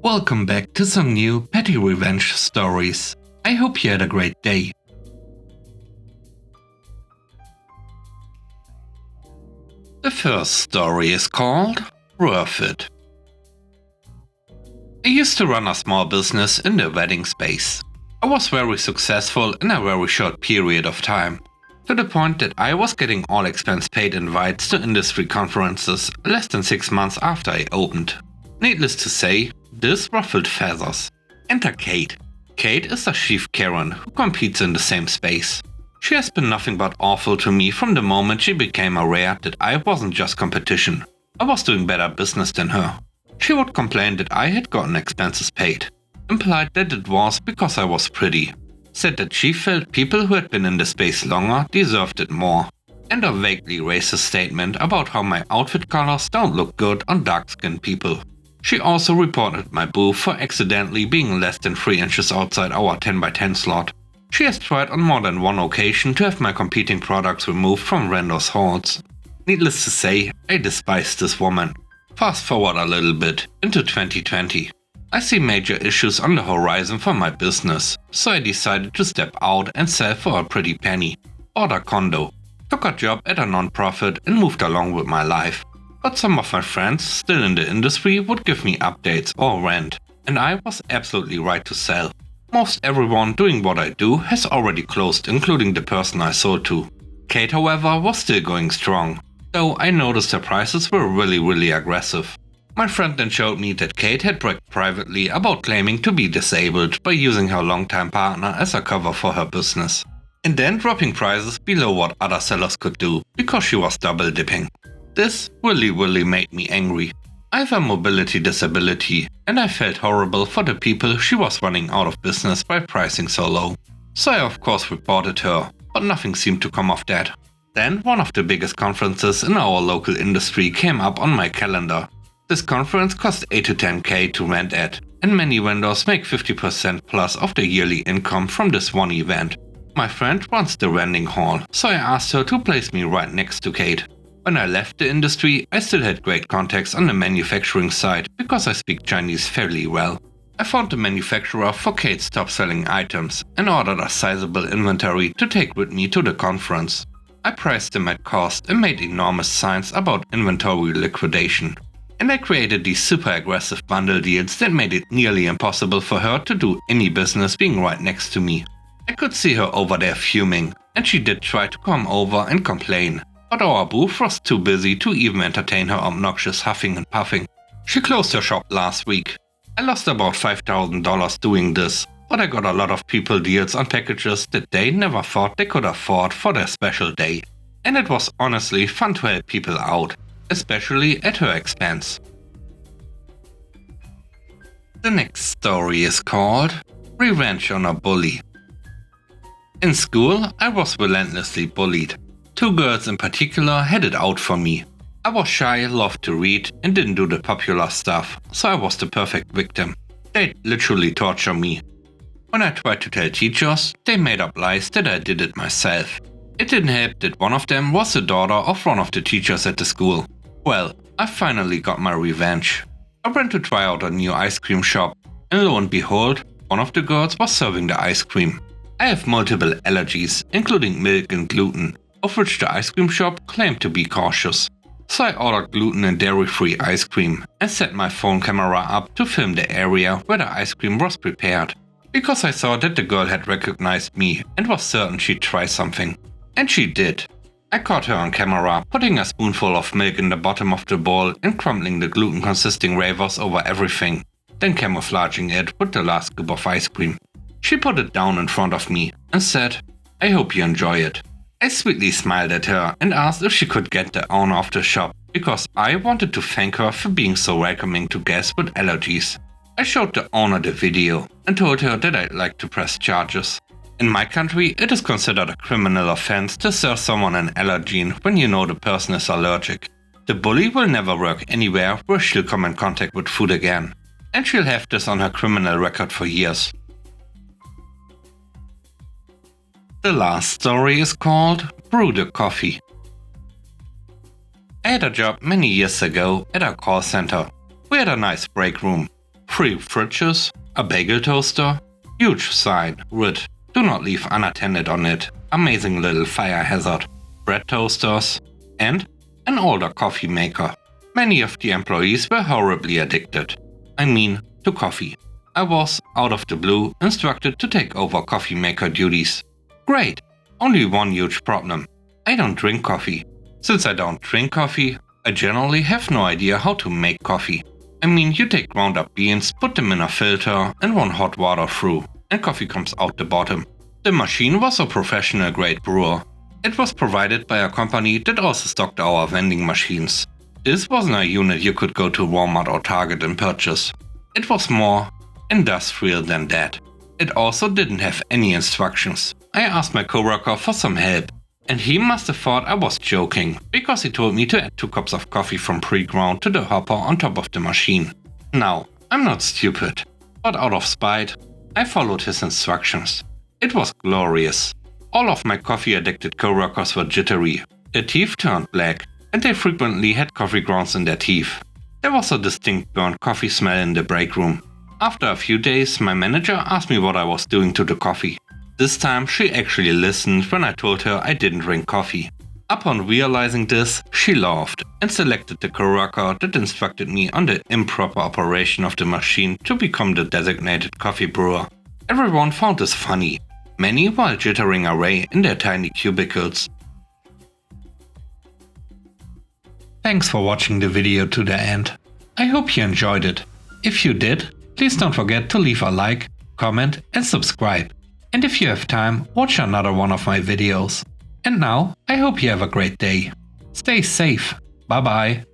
Welcome back to some new PettyRevenge stories. I hope you had a great day. The first story is called Worth It. I used to run a small business in the wedding space. I was very successful in a very short period of time, to the point that I was getting all expense paid invites to industry conferences less than 6 months after I opened. Needless to say, this ruffled feathers. Enter Kate. Kate is a chief Karen who competes in the same space. She has been nothing but awful to me from the moment she became aware that I wasn't just competition. I was doing better business than her. She would complain that I had gotten expenses paid, implied that it was because I was pretty, said that she felt people who had been in the space longer deserved it more, and a vaguely racist statement about how my outfit colors don't look good on dark-skinned people. She also reported my booth for accidentally being less than 3 inches outside our 10x10 slot. She has tried on more than one occasion to have my competing products removed from vendors' halls. Needless to say, I despise this woman. Fast forward a little bit, into 2020. I see major issues on the horizon for my business, so I decided to step out and sell for a pretty penny. Bought a condo, took a job at a non-profit and moved along with my life. But some of my friends still in the industry would give me updates or rent, and I was absolutely right to sell. Most everyone doing what I do has already closed, including the person I sold to. Kate, however, was still going strong, though I noticed her prices were really aggressive. My friend then showed me that Kate had bragged privately about claiming to be disabled by using her longtime partner as a cover for her business, and then dropping prices below what other sellers could do because she was double dipping. This really made me angry. I have a mobility disability, and I felt horrible for the people she was running out of business by pricing so low. So I of course reported her, but nothing seemed to come of that. Then one of the biggest conferences in our local industry came up on my calendar. This conference cost 8 to 10k to rent at, and many vendors make 50% plus of the yearly income from this one event. My friend runs the renting hall, so I asked her to place me right next to Kate. When I left the industry, I still had great contacts on the manufacturing side because I speak Chinese fairly well. I found the manufacturer for Kate's top-selling items and ordered a sizable inventory to take with me to the conference. I priced them at cost and made enormous signs about inventory liquidation. And I created these super aggressive bundle deals that made it nearly impossible for her to do any business being right next to me. I could see her over there fuming, and she did try to come over and complain. But our booth was too busy to even entertain her obnoxious huffing and puffing. She closed her shop last week. I lost about $5,000 doing this, but I got a lot of people deals on packages that they never thought they could afford for their special day. And it was honestly fun to help people out, especially at her expense. The next story is called Revenge on a Bully. In school, I was relentlessly bullied. 2 girls in particular had it out for me. I was shy, loved to read, and didn't do the popular stuff, so I was the perfect victim. They'd literally torture me. When I tried to tell teachers, they made up lies that I did it myself. It didn't help that one of them was the daughter of one of the teachers at the school. Well, I finally got my revenge. I went to try out a new ice cream shop, and lo and behold, one of the girls was serving the ice cream. I have multiple allergies, including milk and gluten, of which the ice cream shop claimed to be cautious. So I ordered gluten and dairy-free ice cream and set my phone camera up to film the area where the ice cream was prepared, because I saw that the girl had recognized me and was certain she'd try something. And she did. I caught her on camera putting a spoonful of milk in the bottom of the bowl and crumbling the gluten-consisting wafers over everything, then camouflaging it with the last scoop of ice cream. She put it down in front of me and said, "I hope you enjoy it." I sweetly smiled at her and asked if she could get the owner of the shop, because I wanted to thank her for being so welcoming to guests with allergies. I showed the owner the video and told her that I'd like to press charges. In my country, it is considered a criminal offense to serve someone an allergen when you know the person is allergic. The bully will never work anywhere where she'll come in contact with food again, and she'll have this on her criminal record for years. The last story is called Brew the Coffee. I had a job many years ago at a call center. We had a nice break room. free fridges, a bagel toaster, huge sign with "Do not leave unattended" on it, amazing little fire hazard, bread toasters, and an older coffee maker. Many of the employees were horribly addicted. To coffee. I was, out of the blue, instructed to take over coffee maker duties. Great! Only one huge problem. I don't drink coffee. Since I don't drink coffee, I generally have no idea how to make coffee. You take ground up beans, put them in a filter, and run hot water through, and coffee comes out the bottom. The machine was a professional grade brewer. It was provided by a company that also stocked our vending machines. This wasn't a unit you could go to Walmart or Target and purchase. It was more industrial than that. It also didn't have any instructions. I asked my coworker for some help, and he must have thought I was joking, because he told me to add 2 cups of coffee from pre-ground to the hopper on top of the machine. Now, I'm not stupid, but out of spite, I followed his instructions. It was glorious. All of my coffee-addicted coworkers were jittery. Their teeth turned black, and they frequently had coffee grounds in their teeth. There was a distinct burnt coffee smell in the break room. After a few days, my manager asked me what I was doing to the coffee. This time she actually listened when I told her I didn't drink coffee. Upon realizing this, she laughed and selected the coworker that instructed me on the improper operation of the machine to become the designated coffee brewer. Everyone found this funny, many while jittering away in their tiny cubicles. Thanks for watching the video to the end. I hope you enjoyed it. If you did, please don't forget to leave a like, comment and subscribe. And if you have time, watch another one of my videos. And now, I hope you have a great day. Stay safe. Bye bye.